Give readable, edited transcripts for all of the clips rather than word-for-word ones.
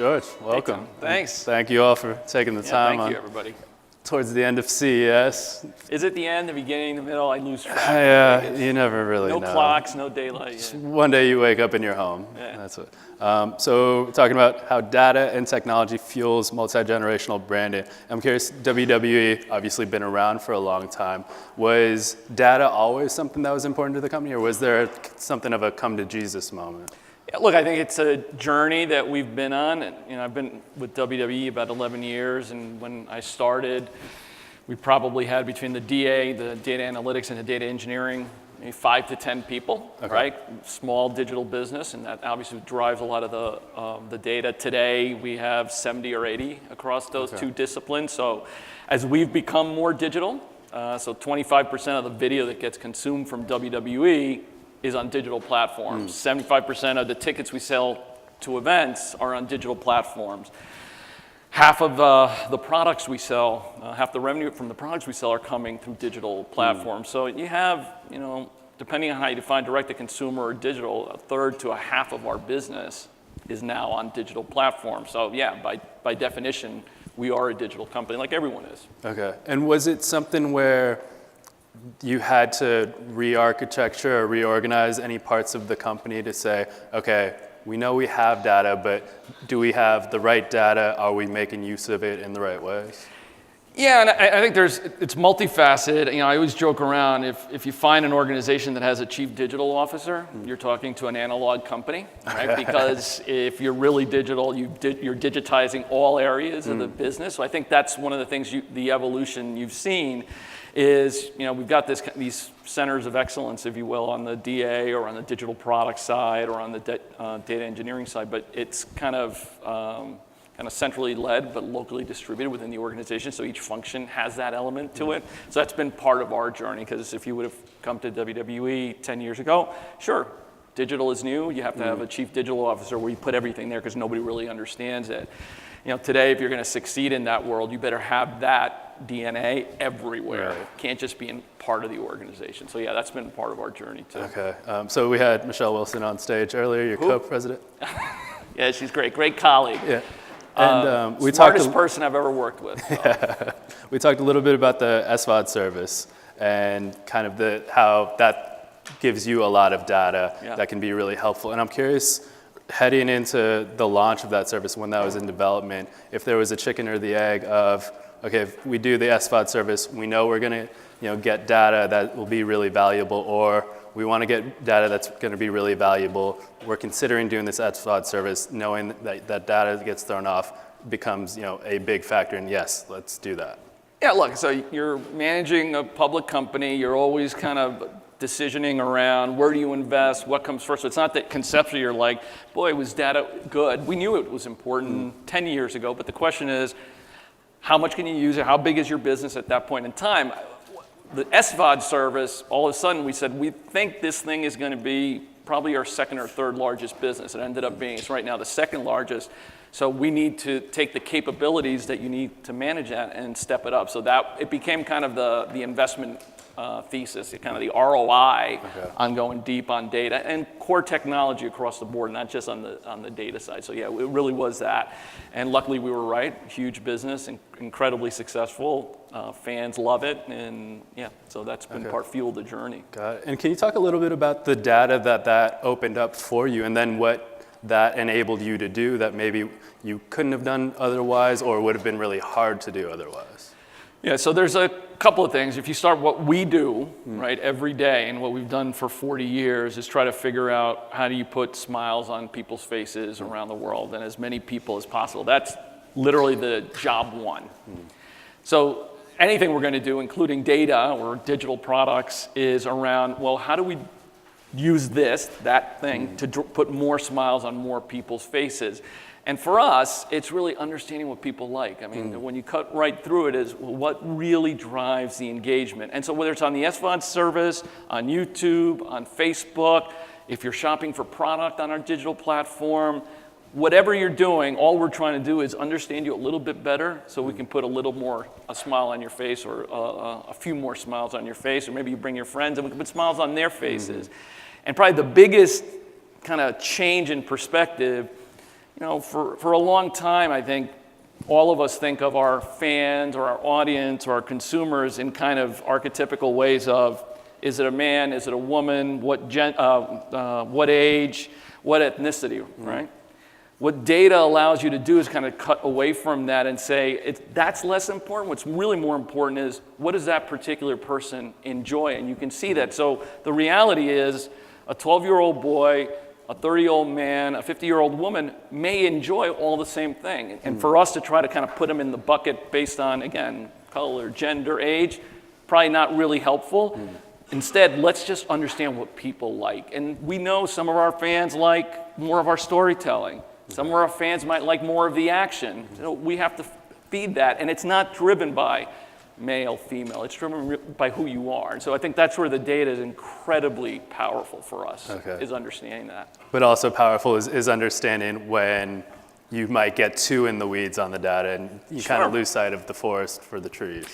George, welcome. Thanks. Thank you all for taking the time. Thank you, everybody. Towards the end of CES. Is it the end, the beginning, the middle? I lose track. Yeah, you never really know. No clocks, no daylight. Yeah. One day you wake up in your home. Yeah. That's it. So talking about how data and technology fuels multi-generational branding. I'm curious, WWE obviously been around for a long time. Was data always something that was important to the company, or was there something of a come to Jesus moment? Yeah, look, I think it's a journey that we've been on. And, I've been with WWE about 11 years, and when I started, we probably had between the DA, the data analytics, and the data engineering, maybe 5 to 10 people, right? Small digital business, and that obviously drives a lot of the data. Today, we have 70 or 80 across those two disciplines. So as we've become more digital, so 25% of the video that gets consumed from WWE is on digital platforms. 75% of the tickets we sell to events are on digital platforms. Half of the products we sell, half the revenue from the products we sell are coming through digital platforms. So you have, depending on how you define direct to consumer or digital, a third to a half of our business is now on digital platforms. So yeah, by definition, we are a digital company like everyone is. Okay, and was it something where you had to re-architecture or reorganize any parts of the company to say, okay, we know we have data, but do we have the right data? Are we making use of it in the right ways? Yeah, and I think it's multifaceted. I always joke around, if you find an organization that has a chief digital officer, you're talking to an analog company, right? Because if you're really digital, you're digitizing all areas of the business. So I think that's one of the things, the evolution you've seen is, we've got these centers of excellence, if you will, on the DA or on the digital product side or on the data engineering side, but it's kind of centrally led, but locally distributed within the organization. So each function has that element to it. So that's been part of our journey, because if you would have come to WWE 10 years ago, sure, digital is new. You have to have a chief digital officer where you put everything there because nobody really understands it. Today, if you're going to succeed in that world, you better have that DNA everywhere. Right. Can't just be in part of the organization. So yeah, that's been part of our journey too. Okay, so we had Michelle Wilson on stage earlier, your co-president. Yeah, she's great colleague. Yeah. And we smartest person I've ever worked with. So. Yeah. We talked a little bit about the SVOD service and kind of how that gives you a lot of data that can be really helpful. And I'm curious, heading into the launch of that service, when that was in development, if there was a chicken or the egg of, okay, if we do the SVOD service, we know we're going to get data that will be really valuable, or we want to get data that's going to be really valuable. We're considering doing this SVOD service, knowing that data that gets thrown off becomes a big factor, and yes, let's do that. Yeah, look, so you're managing a public company, you're always kind of decisioning around where do you invest, what comes first. So it's not that conceptually you're like, boy, was data good? We knew it was important 10 years ago, but the question is, how much can you use it? How big is your business at that point in time? The SVOD service, all of a sudden we said, we think this thing is going to be probably our second or third largest business. It ended up being, it's right now the second largest. So we need to take the capabilities that you need to manage that and step it up. So that it became kind of the investment thesis, kind of the ROI on going deep on data and core technology across the board, not just on the data side. So yeah, it really was that. And luckily we were right. Huge business, incredibly successful. Fans love it, and yeah, so that's been fueled the journey. Got it. And can you talk a little bit about the data that opened up for you, and then what that enabled you to do that maybe you couldn't have done otherwise, or would have been really hard to do otherwise? Yeah, so there's a couple of things. If you start what we do, right, every day, and what we've done for 40 years is try to figure out how do you put smiles on people's faces around the world, and as many people as possible. That's literally the job one. So anything we're going to do, including data or digital products, is around, well, how do we use that thing, to put more smiles on more people's faces? And for us, it's really understanding what people like. I mean, when you cut right through it is what really drives the engagement. And so whether it's on the SVOD service, on YouTube, on Facebook, if you're shopping for product on our digital platform, whatever you're doing, all we're trying to do is understand you a little bit better so we can put a smile on your face, or a few more smiles on your face, or maybe you bring your friends and we can put smiles on their faces. And probably the biggest kind of change in perspective for a long time, I think all of us think of our fans or our audience or our consumers in kind of archetypical ways of, is it a man, is it a woman, what age, what ethnicity, right? What data allows you to do is kind of cut away from that and say, that's less important. What's really more important is, what does that particular person enjoy? And you can see that. So the reality is, a 12-year-old boy, a 30-year-old man, a 50-year-old woman may enjoy all the same thing. And for us to try to kind of put them in the bucket based on, again, color, gender, age, probably not really helpful. Instead, let's just understand what people like. And we know some of our fans like more of our storytelling. Some of our fans might like more of the action. We have to feed that, and it's not driven by male, female. It's driven by who you are. And so I think that's where the data is incredibly powerful for us, is understanding that. But also powerful is understanding when you might get too in the weeds on the data and you kind of lose sight of the forest for the trees.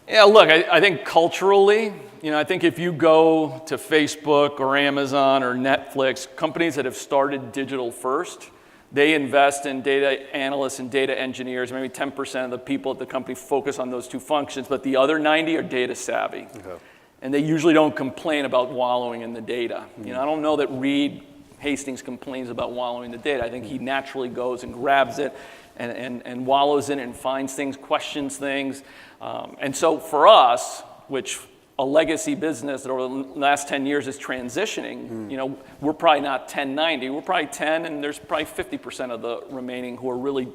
Yeah, look, I think culturally, I think if you go to Facebook or Amazon or Netflix, companies that have started digital first, they invest in data analysts and data engineers. Maybe 10% of the people at the company focus on those two functions, but the other 90 are data savvy. And they usually don't complain about wallowing in the data. I don't know that Reed Hastings complains about wallowing in the data. I think he naturally goes and grabs it and wallows in it and finds things, questions things. And so for us, which a legacy business that over the last 10 years is transitioning, we're probably not 1090, we're probably 10, and there's probably 50% of the remaining who are really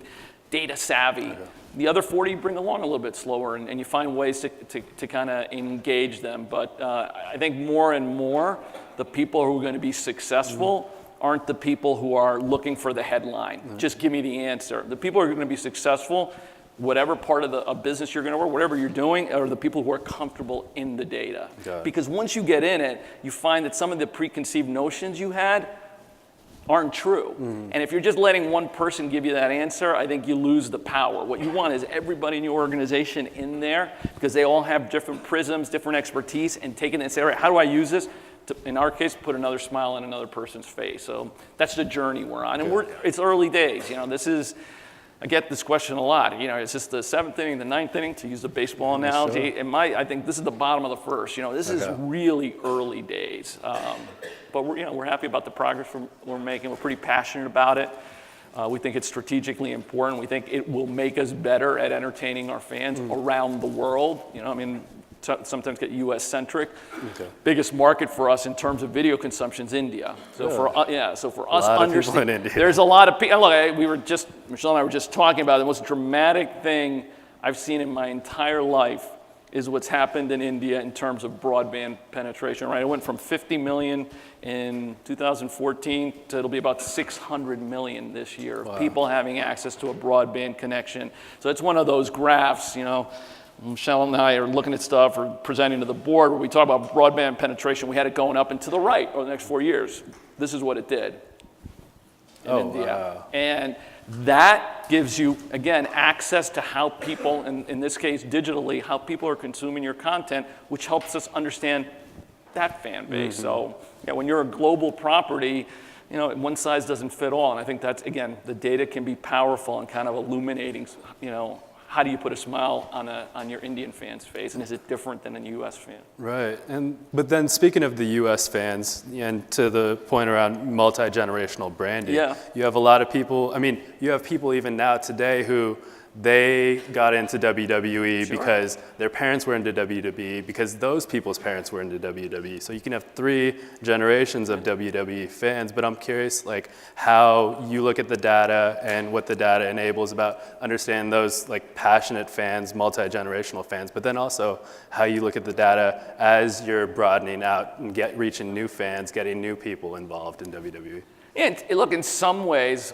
data savvy. The other 40 bring along a little bit slower, and you find ways to kind of engage them. But I think more and more, the people who are going to be successful aren't the people who are looking for the headline. Just give me the answer. The people who are going to be successful, whatever part of a business you're going to work, whatever you're doing, are the people who are comfortable in the data. Because once you get in it, you find that some of the preconceived notions you had aren't true. And if you're just letting one person give you that answer, I think you lose the power. What you want is everybody in your organization in there, because they all have different prisms, different expertise, and taking it and say, all right, how do I use this to, in our case, put another smile on another person's face? So that's the journey we're on. And it's early days. This is, I get this question a lot. Is this the 7th inning, the 9th inning, to use the baseball analogy? I think this is the bottom of the first. This is really early days. But we're happy about the progress we're making. We're pretty passionate about it. We think it's strategically important. We think it will make us better at entertaining our fans around the world. Sometimes get U.S.-centric. Biggest market for us in terms of video consumption is India. So for us, understanding there's a lot of people. Look, Michelle and I were just talking about the most dramatic thing I've seen in my entire life is what's happened in India in terms of broadband penetration. Right, it went from 50 million in 2014 to it'll be about 600 million this year of people having access to a broadband connection. So it's one of those graphs, Michelle and I are looking at stuff or presenting to the board where we talk about broadband penetration. We had it going up and to the right over the next 4 years. This is what it did in India. And that gives you, again, access to how people, in this case digitally, how people are consuming your content, which helps us understand that fan base. So when you're a global property, one size doesn't fit all. And I think that's, again, the data can be powerful and kind of illuminating, how do you put a smile on your Indian fan's face, and is it different than a U.S. fan? Right, but then speaking of the U.S. fans, and to the point around multi-generational branding, you have a lot of people, you have people even now today who they got into WWE because their parents were into WWE, because those people's parents were into WWE. So you can have 3 generations of WWE fans, but I'm curious how you look at the data and what the data enables about understanding those passionate fans, multi-generational fans, but then also how you look at the data as you're broadening out and reaching new fans, getting new people involved in WWE. And look, in some ways,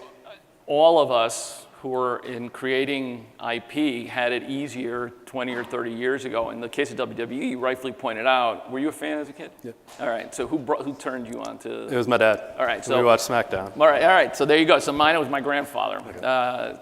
all of us who were in creating IP had it easier 20 or 30 years ago. In the case of WWE, you rightfully pointed out, were you a fan as a kid? Yeah. All right, so who turned you on to? It was my dad. All right, so we watched SmackDown. All right, so there you go. So mine was my grandfather. Okay.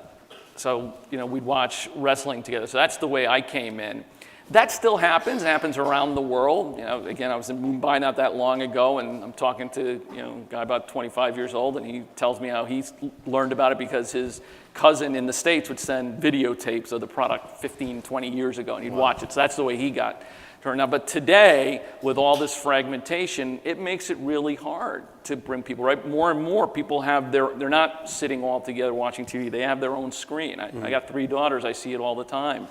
So we'd watch wrestling together. So that's the way I came in. That still happens. It happens around the world. You know, again, I was in Mumbai not that long ago, and I'm talking to a guy about 25 years old, and he tells me how he's learned about it because his cousin in the States would send videotapes of the product 15, 20 years ago, and he'd watch it. So that's the way he got turned out. But today, with all this fragmentation, it makes it really hard to bring people, right? More and more people have they're not sitting all together watching TV. They have their own screen. I got 3 daughters. I see it all the time.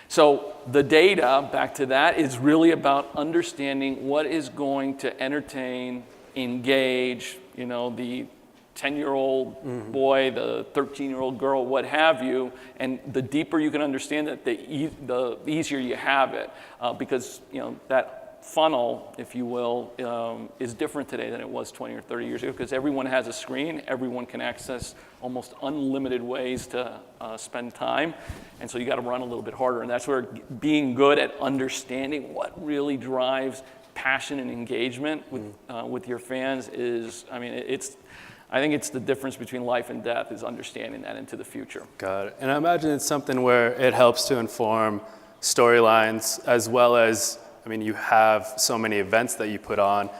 So the data, back to that, is really about understanding what is going to entertain, engage, the 10-year-old boy, the 13-year-old girl, what have you, and the deeper you can understand it, the easier you have it, because that funnel, if you will, is different today than it was 20 or 30 years ago, because everyone has a screen, everyone can access almost unlimited ways to spend time, and so you got to run a little bit harder, and that's where being good at understanding what really drives passion and engagement with your fans is, I think it's the difference between life and death, is understanding that into the future. Got it. And I imagine it's something where it helps to inform storylines, as well as, you have so many events that you put on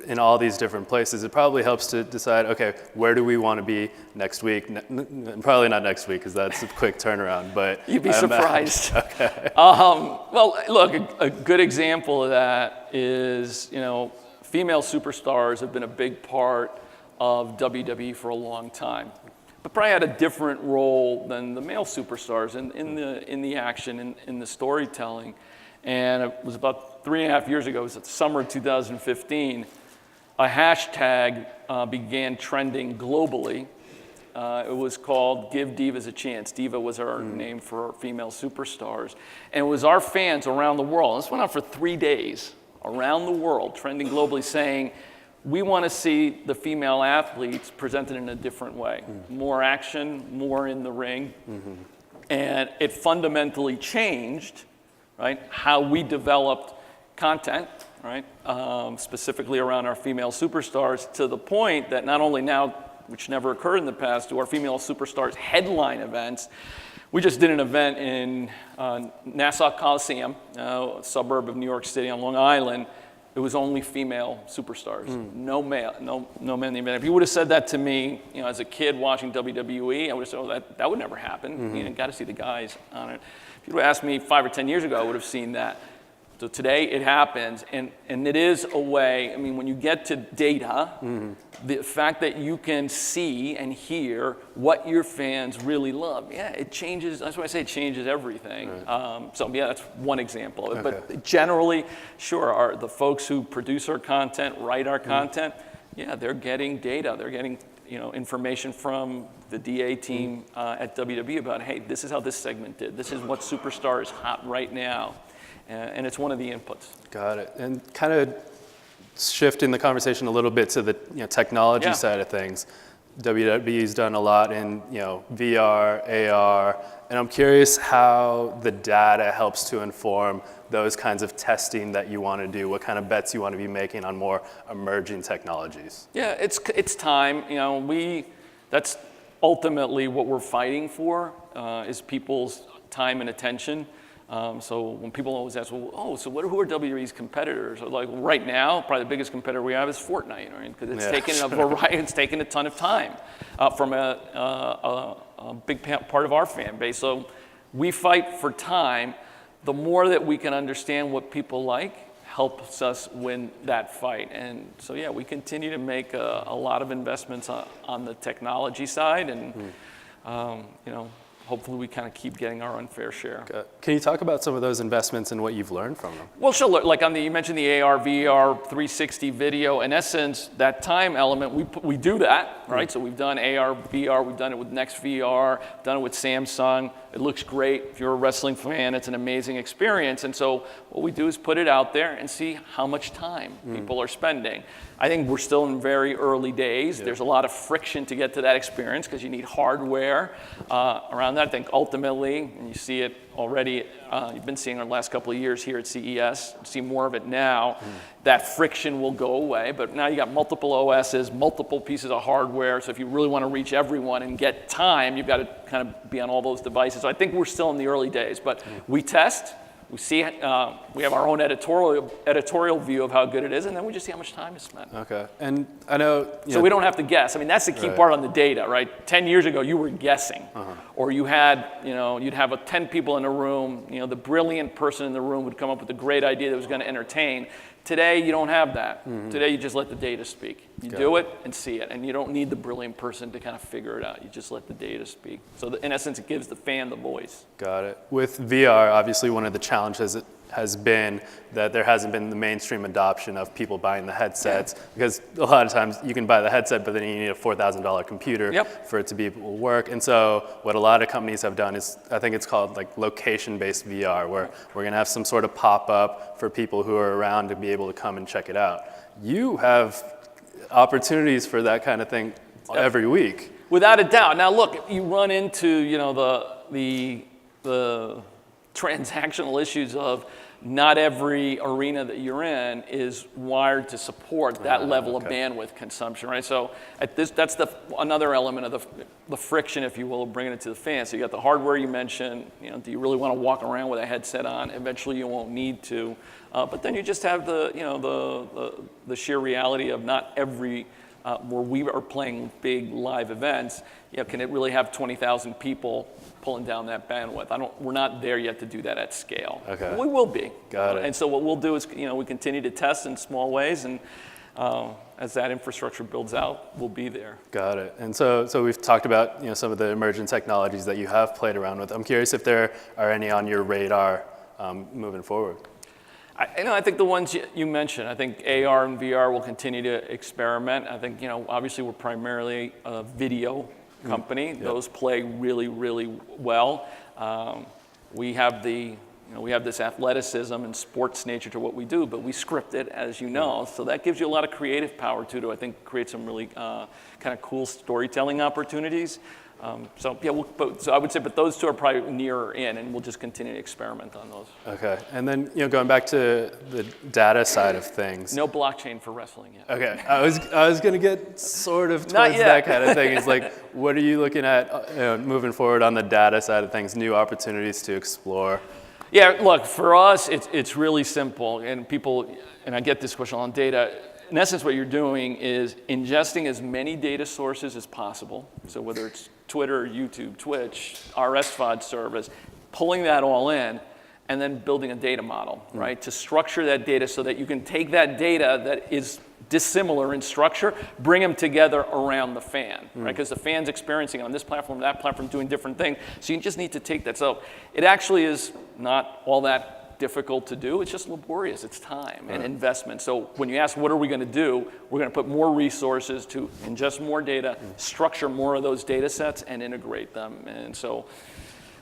in all these different places. It probably helps to decide, okay, where do we want to be next week? Probably not next week, because that's a quick turnaround, but... You'd be surprised. Okay. Well, look, a good example of that is, female superstars have been a big part of WWE for a long time, but probably had a different role than the male superstars in the action, in the storytelling. And it was about 3.5 years ago, it was the summer of 2015, a hashtag began trending globally. It was called Give Divas a Chance. Diva was our name for female superstars. And it was our fans around the world. This went on for 3 days, around the world, trending globally, saying, we want to see the female athletes presented in a different way. More action, more in the ring. And it fundamentally changed, right, how we developed content, right, specifically around our female superstars, to the point that not only now, which never occurred in the past, do our female superstars headline events. We just did an event in Nassau Coliseum, a suburb of New York City on Long Island. It was only female superstars, no male, no men. If you would have said that to me, as a kid watching WWE, I would have said, oh, that would never happen. You got to see the guys on it. If you would have asked me 5 or 10 years ago, I would have seen that. So today it happens, and it is a way, when you get to data, the fact that you can see and hear what your fans really love, it changes, that's why I say it changes everything. Right. That's one example. Okay. But generally, sure, the folks who produce our content, write our content, they're getting data, they're getting information from the DA team at WWE about, hey, this is how this segment did, this is what superstar is hot right now. And it's one of the inputs. Got it. And kind of shifting the conversation a little bit to the technology side of things. WWE's done a lot in VR, AR, and I'm curious how the data helps to inform those kinds of testing that you want to do. What kind of bets you want to be making on more emerging technologies? Yeah, it's time. That's ultimately what we're fighting for, is people's time and attention. So when people always ask, who are WWE's competitors? Like right now, probably the biggest competitor we have is Fortnite, right? Because it's taken a ton of time from a big part of our fan base. So we fight for time. The more that we can understand what people like helps us win that fight. And so we continue to make a lot of investments on the technology side, and hopefully we kind of keep getting our unfair share. Okay. Can you talk about some of those investments and what you've learned from them? Well, sure. Like you mentioned the AR, VR, 360 video. In essence, that time element, we do that, right? So we've done AR, VR. We've done it with NextVR, done it with Samsung. It looks great. If you're a wrestling fan, it's an amazing experience. And so what we do is put it out there and see how much time people are spending. I think we're still in very early days. There's a lot of friction to get to that experience because you need hardware around that. I think ultimately, and you see it already, you've been seeing it the last couple of years here at CES, you see more of it now, that friction will go away. But now you got multiple OSs, multiple pieces of hardware. So if you really want to reach everyone and get time, you've got to kind of be on all those devices. So I think we're still in the early days, but we test. We see, we have our own editorial view of how good it is, and then we just see how much time is spent. Okay, and I know. So we don't have to guess. I mean, that's the key part on the data, right? 10 years ago, you were guessing, or you had, you'd have 10 people in a room. The brilliant person in the room would come up with a great idea that was going to entertain. Today, you don't have that. Today, you just let the data speak. You do it and see it, and you don't need the brilliant person to kind of figure it out. You just let the data speak. So in essence, it gives the fan the voice. Got it. With VR, obviously one of the challenges has been that there hasn't been the mainstream adoption of people buying the headsets, because a lot of times you can buy the headset, but then you need a $4,000 computer for it to be able to work. And so what a lot of companies have done is, I think it's called like location-based VR, where we're going to have some sort of pop-up for people who are around to be able to come and check it out. You have opportunities for that kind of thing every week. Without a doubt. Now look, you run into the transactional issues of not every arena that you're in is wired to support that level of bandwidth consumption, right? So that's another element of the friction, if you will, of bringing it to the fan. So you got the hardware you mentioned. Do you really want to walk around with a headset on? Eventually, you won't need to. But then you just have the sheer reality of not every where we are playing big live events. Can it really have 20,000 people pulling down that bandwidth? We're not there yet to do that at scale. Okay. We will be. Got it. And so what we'll do is, we continue to test in small ways, and as that infrastructure builds out, we'll be there. Got it. And so we've talked about some of the emerging technologies that you have played around with. I'm curious if there are any on your radar moving forward. I think the ones you mentioned, I think AR and VR will continue to experiment. I think, obviously we're primarily a video company. Those play really, really well. We have this athleticism and sports nature to what we do, but we script it, as you know. So that gives you a lot of creative power to I think, create some really kind of cool storytelling opportunities. So I would say, but those two are probably nearer in, and we'll just continue to experiment on those. Okay, and then going back to the data side of things. No blockchain for wrestling yet. Okay, I was going to get sort of towards that kind of thing. It's like, what are you looking at moving forward on the data side of things? New opportunities to explore. Yeah, look, for us, it's really simple, and I get this question on data. In essence, what you're doing is ingesting as many data sources as possible. So whether it's Twitter, YouTube, Twitch, our SVOD service, pulling that all in, and then building a data model, right? To structure that data so that you can take that data that is dissimilar in structure, bring them together around the fan, right? Because the fan's experiencing on this platform, that platform, doing different things. So you just need to take that. So it actually is not all that difficult to do. It's just laborious. It's time and investment. So when you ask what are we going to do, we're going to put more resources to ingest more data, structure more of those data sets, and integrate them. And so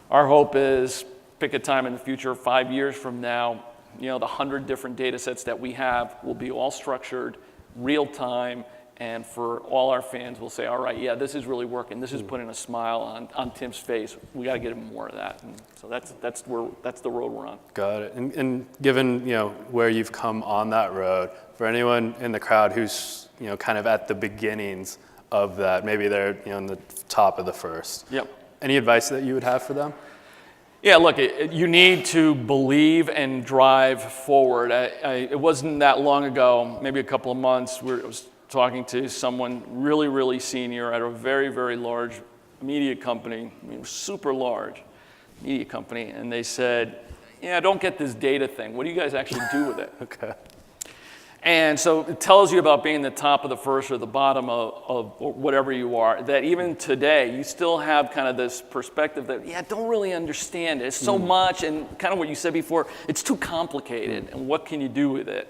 our hope is pick a time in the future, 5 years from now, the 100 different data sets that we have will be all structured, real time, and for all our fans, we'll say, all right, yeah, this is really working. This is putting a smile on Tim's face. We got to get him more of that. And so that's the road we're on. Got it. And given where you've come on that road, for anyone in the crowd who's kind of at the beginnings of that, maybe they're in the top of the first. Yep. Any advice that you would have for them? Yeah, look, you need to believe and drive forward. It wasn't that long ago, maybe a couple of months, I was talking to someone really, really senior at a very, very large media company, super large media company, and they said, I don't get this data thing. What do you guys actually do with it? Okay. And so it tells you about being the top of the first or the bottom of whatever you are, that even today, you still have kind of this perspective that, I don't really understand it. It's so much, and kind of what you said before, it's too complicated, and what can you do with it?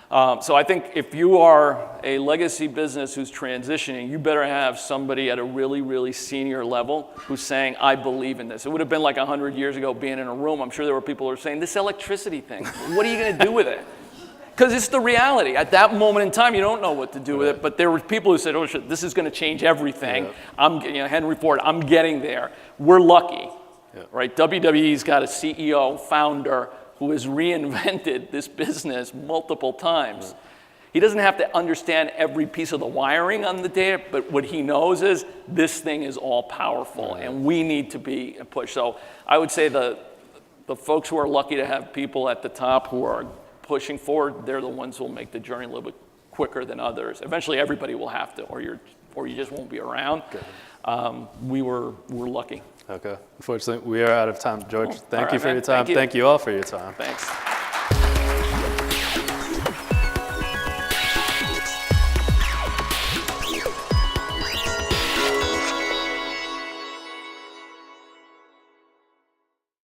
So I think if you are a legacy business who's transitioning, you better have somebody at a really, really senior level who's saying, I believe in this. It would have been like 100 years ago being in a room. I'm sure there were people who were saying, this electricity thing, what are you going to do with it? Because it's the reality. At that moment in time, you don't know what to do with it. But there were people who said, oh, shit, this is going to change everything. Henry Ford, I'm getting there. We're lucky, right? WWE's got a CEO, founder, who has reinvented this business multiple times. He doesn't have to understand every piece of the wiring on the data, but what he knows is this thing is all powerful, and we need to be pushed. So I would say the folks who are lucky to have people at the top who are pushing forward, they're the ones who will make the journey a little bit quicker than others. Eventually, everybody will have to, or you just won't be around. We're lucky. Okay. Unfortunately, we are out of time. George, thank you for your time. Thank you. Thank you all for your time. Thanks.